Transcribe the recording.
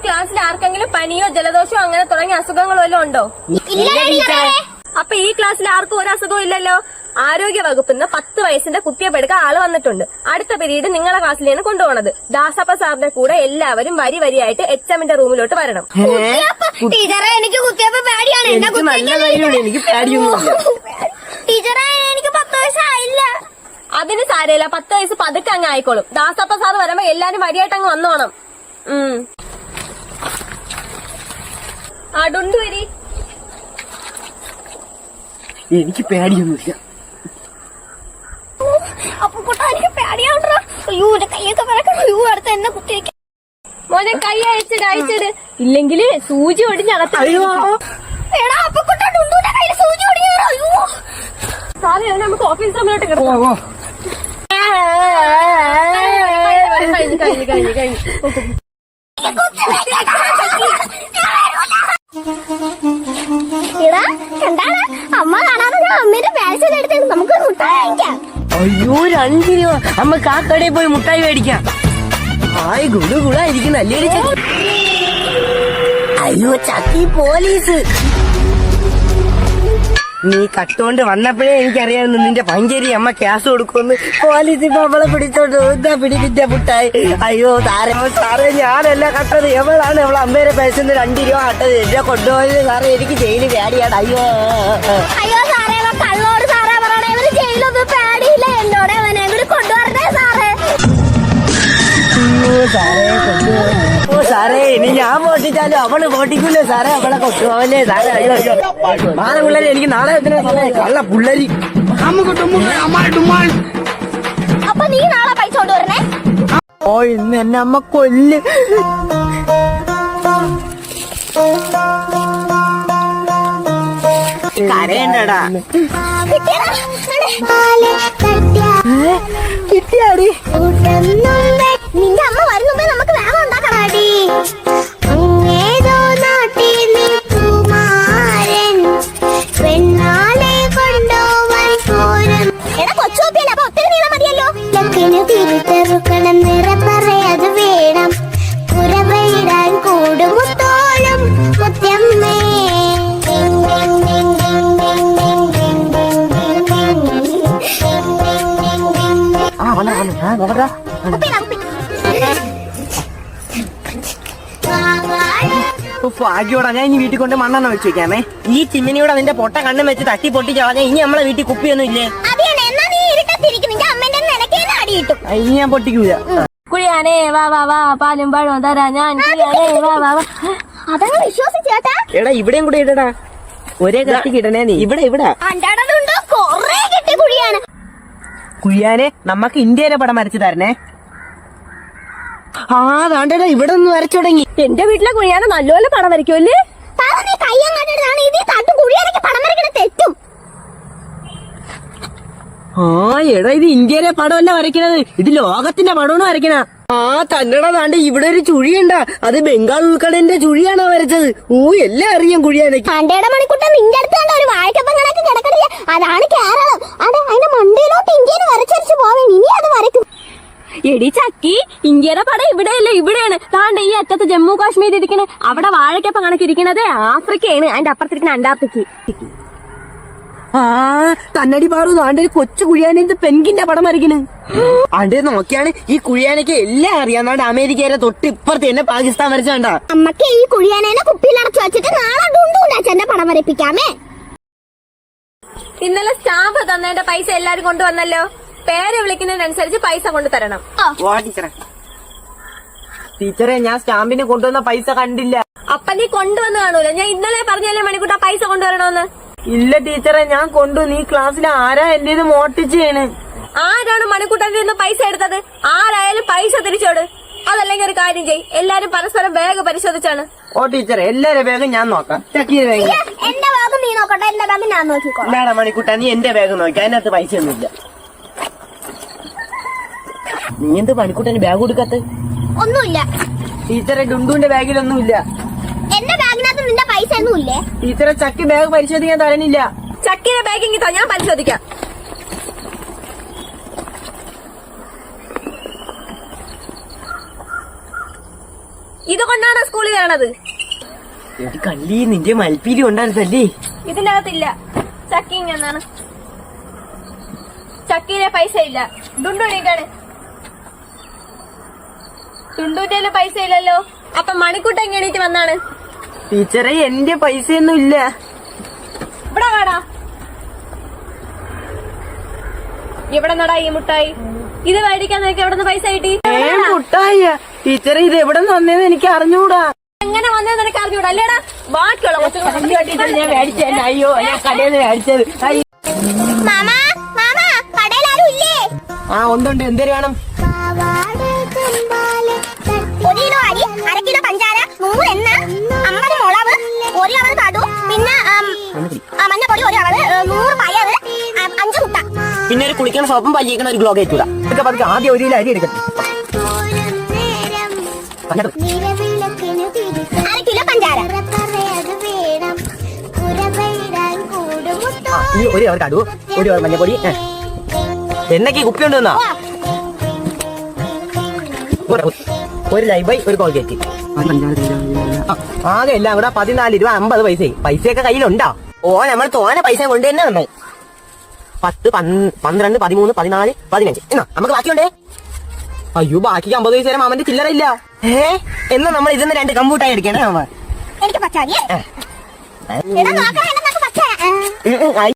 ക്ലാസ്സിൽ ആർക്കെങ്കിലും പനിയോ ജലദോഷമോ അങ്ങനെ തുടങ്ങിയ അസുഖങ്ങളോ വല്ലതും ഉണ്ടോ? അപ്പൊ ഈ ക്ലാസ്സിൽ ആർക്കും ഒരു അസുഖവും ഇല്ലല്ലോ. ആരോഗ്യ വകുപ്പിൽ നിന്ന് 10 വയസ്സിന്റെ കുത്തിവെപ്പെടുക്കാൻ ആള് വന്നിട്ടുണ്ട്. അടുത്ത പീരീഡ് നിങ്ങളെ ക്ലാസ്സിലാണ് കൊണ്ടുപോകുന്നത്. ദാസപ്പ സാറിന്റെ കൂടെ എല്ലാവരും വരിയായിട്ട് HMന്റെ റൂമിലോട്ട് വരണം. ടീച്ചറെ എനിക്ക് കുത്തിയപ്പോ പേടിയാണ്. എനിക്ക് നല്ല ധൈര്യമാണ്, എനിക്ക് പേടിയൊന്നുമില്ല. ടീച്ചറെ എനിക്ക് 10 വയസ്സായില്ല. അതിന് സാരമില്ല, 10 വയസ്സ് പതുക്കെ അങ്ങ് ആയിക്കോളും. ദാസപ്പ സാർ വരുമ്പോ എല്ലാരും വരിയായിട്ട് അങ്ങ് വന്നോണം. ഡുണ്ടു വരി. എനിക്ക് പേടിയൊന്നുമില്ല. അപ്പൊ കുട്ടാ എനിക്ക് പേടിയാവണ്ട. അയ്യോ എന്റെ കൈയൊക്കെ പറക്കണം. അയ്യോ അടുത്ത് എന്നെ കുത്തിവെക്കാം. മോനെ കൈ അയച്ചിട് ഇല്ലെങ്കില് സൂചി ഒടിഞ്ഞകത്ത്. എടാ അപ്പൊ കുട്ടാ ഡുണ്ടുവിന്റെ കയ്യിൽ സൂചി ഒടിഞ്ഞോ? അയ്യോ സാറേ നമുക്ക് ഓഫീസ് റൂമിലോട്ട് കഴിഞ്ഞു. എടാ എന്താണ് അമ്മ കാണാതെ ഞാൻ അമ്മേന്റെ പാഴ്സൽ എടുത്ത് നമുക്ക് മുട്ടായി കഴിക്കാം. അയ്യോ 2 രൂപ. നമുക്ക് ആ കടയിൽ പോയി മുട്ടായി മേടിക്കാം. ആയി ഗുളായിരിക്കും അല്ലേ ചക്കി? അയ്യോ ചക്കി പോലീസ്. നീ കട്ടുകൊണ്ട് വന്നപ്പോഴേ എനിക്കറിയാമായിരുന്നു നിന്റെ പഞ്ചേരി അമ്മ ക്യാസ് കൊടുക്കുമെന്ന്. പോലീസ് ഇപ്പൊ അവളെ പിടിച്ചോണ്ട് എന്താ പിടിപ്പിച്ച മുട്ടായി. അയ്യോ സാറേ ഞാനല്ല കട്ടത്. എവളാണ് അവളെ അമ്മേരെ പൈസന്ന് 2 രൂപ കട്ടത്. എന്നെ കൊണ്ടുപോയത് സാറേ. എനിക്ക് ജയിലിൽ പേടിയാണ്. അയ്യോ അയ്യോ സാറേ കള്ളോട് സാറാ പറയണേ. ഇവര് ജയിലൊന്നും പേടിയില്ല. എന്നോട് അവനെ കൂടി കൊണ്ടുവരണേ സാറേ. സാറേ ഇനി ഞാൻ പൊട്ടിച്ചാലും അവള് പൊട്ടിക്കൂലേ സാറേ. അവളെ കൊണ്ടുപോവല്ലേ സാറേ. അയ്യോ മാന പിള്ളേര് എനിക്ക് നാളെ കള്ള പിള്ളേരി. അപ്പൊ നീ നാളെ പൈസ കൊണ്ടുവരണേ. ഓ ഇന്ന് എന്നെ അമ്മ കൊല്ല്. കരയണ്ടടാ. കിട്ടിയാടി. നിന്റെ അമ്മ വരുന്നുമ്പേ നമുക്ക് വേഗം ഉണ്ടാക്കണാടി. അങ്ങേതോ നാട്ടിൽ കുമാരൻ പെണ്ണാലെ കൊണ്ടുപോവാൻ പോരും. എടാ കൊച്ചുപ്പിയല്ലേ, അപ്പൊ ഒത്തിരി നീളം മതിയല്ലോ. ലക്കിന് തിരിച്ചെറുക്കണം നിറപ്പറയത് വേണം. പുറവയിടാൻ കൂടുമുത്തോളും മുത്തമ്മേ. ഭാഗ്യോടാ ഞാൻ ഇനി വീട്ടിൽ കൊണ്ട് മണ്ണെണ്ണ വെച്ച് വെക്കാമേ. ഈ ചിമ്മിനിയോടെ നിന്റെ പൊട്ട കണ്ണും വെച്ച് തട്ടി പൊട്ടിച്ച് കളഞ്ഞാൽ ഇനി നമ്മളെ വീട്ടിൽ കുപ്പിയൊന്നും ഇല്ലേ? ഇനി ഞാൻ പൊട്ടിക്കൂല. കുഴിയാനേ വാ വാ വാ പാലും പഴവും തരാ ഞാൻ. വാ വാ വാ. അതങ്ങ് വിശ്വസിച്ചേട്ടാ. എടാ ഇവിടെയും കൂടെ ഇടടാ. ഒരേ കത്തിക്ക് ഇടണേ നീ. ഇവിടെ കൊറേ കിട്ടിയ കുഴിയാണ്. കുഴിയാനെ നമുക്ക് ഇന്ത്യയിലെ പടം വരച്ചു തരണേ. താണ്ടടാ ഇവിടെ ഒന്ന് വരച്ചു തുടങ്ങി. എന്റെ വീട്ടിലെ കുഴിയാന നല്ലപോലെ പടം വരയ്ക്കുമല്ലേ? തെറ്റും. എടാ ഇത് ഇന്ത്യയിലെ പടമല്ല വരയ്ക്കണത്, ഇത് ലോകത്തിന്റെ പടമാണ് വരയ്ക്കണ. തന്നടാ താണ്ട് ഇവിടെ ഒരു ചുഴിയുണ്ടാ. അത് ബംഗാൾ ഉൾക്കടലിന്റെ ചുഴിയാണോ വരച്ചത്? എല്ലാം അറിയാം കുഴിയാനൊക്കെ. മണിക്കുട്ടൻ നിന്റെ അടുത്ത് കണ്ട ഒരു വാഴക്കപ്പം കണക്ക് കിടക്കണില്ല. അതാണ് കേരളം. അതിന്റെ മണ്ടയിലോട്ട് ഇന്ത്യയിൽ വരച്ചരച്ച് പോവാൻ ഇനി അത് വരയ്ക്കും. എടി ചക്കി, ഇന്ത്യയുടെ പടം ഇവിടെയല്ലേ, ഇവിടെയാണ്. താണ്ട് ഈ അറ്റത്ത് ജമ്മു കാശ്മീർ ഇരിക്കണേ. അവിടെ വാഴക്കപ്പം കണക്കിരിക്കണത് ആഫ്രിക്കയാണ്. അതിന്റെ അപ്പുറത്തിരിക്കണ അന്റാർട്ടിക്ക. തന്നടി പാറു താണ്ട് ഒരു കൊച്ചു കുഴിയാനെ പെൻകിന്റെ പടം വരയ്ക്കണ്. അണ്ടേ നോക്കിയാണ് ഈ കുഴിയാനൊക്കെ എല്ലാം അറിയാം. അമേരിക്കയിലെ തൊട്ട് ഇപ്പുറത്ത് തന്നെ പാകിസ്ഥാൻ വരച്ചാണ്ടാ. നമ്മക്ക് ഈ കുഴിയാനെ കുപ്പിയിലടച്ചു വെച്ചിട്ട് നാളെ ഡുണ്ടുണ്ടാച്ചെന്റെ പടം വരപ്പിക്കാമേ. ഇന്നലെ സ്റ്റാമ്പ് തന്നതിന്റെ പൈസ എല്ലാരും കൊണ്ടുവന്നല്ലോ. പേര് വിളിക്കുന്നതിനനുസരിച്ച് പൈസ കൊണ്ടുതരണം. ടീച്ചറെ ഞാൻ സ്റ്റാമ്പിന് കൊണ്ടുവന്ന പൈസ കണ്ടില്ല. അപ്പൊ നീ കൊണ്ടുവന്ന് കാണൂല. ഞാൻ ഇന്നലെ പറഞ്ഞല്ലേ മണിക്കൂട്ട പൈസ കൊണ്ടുവരണോന്ന്. ഇല്ല ടീച്ചറെ ഞാൻ കൊണ്ടു. നീ ക്ലാസ്സിൽ ആരാ എന്റേത് മോട്ടിച്ചാണ്? ആരാണ് മണിക്കൂട്ടന്റെ നിന്ന് പൈസ എടുത്തത്? ആരായാലും പൈസ തിരിച്ചോട്. അതല്ലെങ്കിൽ ഒരു കാര്യം ചെയ്, എല്ലാരും പരസ്പരം ബാഗ് പരിശോധിച്ചാണ്. ടീച്ചറെ എല്ലാരെ ബാഗും ഞാൻ നോക്കാം. ചക്കീര് ബാഗ് എന്റെ ബാഗ് നീ നോക്കട്ടെ. എന്റെ ബാഗ് ഞാൻ നോക്കിക്കോളാം. ഇല്ലാടാ മണിക്കൂട്ട, നീ എന്റെ ബാഗ് നോക്കി. അതിനകത്ത് പൈസ ഒന്നുമില്ല. നീ എന്ത് മണിക്കൂട്ടന് ബാഗ് കൊടുക്കാത്ത? ഒന്നുമില്ല ടീച്ചറെ. ഡുണ്ടുവിന്റെ ബാഗിലൊന്നുമില്ല. എന്റെ ബാഗിനകത്ത് നിന്റെ പൈസ ഒന്നുമില്ലേ? ടീച്ചറെ ചക്കി ബാഗ് പരിശോധിക്കാൻ തരണില്ല. ചക്കിയുടെ ബാഗിങ് ഞാൻ പരിശോധിക്കാം. ഇതുകൊണ്ടാണ് സ്കൂളിൽ വരണത്. എടി കള്ളി, നിന്റെ മൽപ്പീരി ഉണ്ടായിരുന്നല്ലേ? ഇതിനകത്തില്ല. ചക്കിങ് എന്നാണ്. ചക്കിയിലെ പൈസ ഇല്ല. ഡുണ്ടുണിക്കാണ്. ഡുണ്ടുന്റെ പൈസ ഇല്ലല്ലോ. അപ്പൊ മണിക്കൂട്ട എങ്ങനെയിട്ട് വന്നാണ്? ടീച്ചറെ, എന്റെ പൈസയൊന്നും ഇല്ല. ഇവിടെ വാടാ. ഇവിടെ നടാ ഈ മുട്ടായി. ഇത് മേടിക്കാൻ നിനക്ക് എവിടെ നിന്ന് പൈസ കിട്ടി? മുട്ടായ ടീച്ചറെ, ഇത് എവിടെ നിന്ന് വന്നേന്ന് എനിക്ക് അറിഞ്ഞൂടാ. എങ്ങനെ വന്നതെന്ന് നിനക്ക് അറിഞ്ഞൂടാ അല്ലേടാ? ബാക്കിയുള്ള കൊച്ചുങ്ങൾ ഞാൻ മേടിച്ചത്. അയ്യോ, ഞാൻ കടയിൽ നിന്ന് മേടിച്ചത്. മാമാ മാമാ കടയിൽ ആരും ഇല്ലേ? ആ, ഉണ്ട്. എന്തേലും വേണം? 1 കിലോ അരി, 1/2 കിലോ പഞ്ചാര, 100 എണ്ണ, 50 മുളക്, 1 അളവ് കടു, പിന്നെ മഞ്ഞപ്പൊടി 1 അളവ്, 100 പയറ്, 5 മുട്ട. പിന്നെ ഒരു കുളിക്കണ സോപ്പും പല്ലിക്കണ ഒരു ഗ്ലോബ് ഏറ്റൂടാ. ഇതൊക്കെ പതുക്കെ ആദ്യം 1 കിലോ അരി എടുക്കട്ടെ. 1/2 കിലോ പഞ്ചാര. ഈ 1 അവർ കടു, 1 അവർ മഞ്ഞപ്പൊടി. എന്നൊക്കെ കുപ്പി ഉണ്ടെന്നാ? 1 ലൈബായി, 1 കോൾഗേറ്റ്. ആകെ എല്ലാം കൂടെ 14 രൂപ 50 പൈസ. പൈസയൊക്കെ കയ്യിലുണ്ടോ? ഓ, നമ്മൾ തോനെ പൈസ കൊണ്ട് തന്നെ വന്നു. 10, 12, 13, 14, 15. എന്നാ നമുക്ക് ബാക്കിയുണ്ടേ. അയ്യോ, ബാക്കി 50 പൈസ തരാൻ മാമന്റെ ചില്ലറ ഇല്ല. എന്നാ നമ്മൾ ഇതിന്ന് 2 കമ്പൂട്ടായി എടുക്കണേ മാമ. എനിക്ക് പച്ചാതി. എടാ നോക്കണം, പച്ച.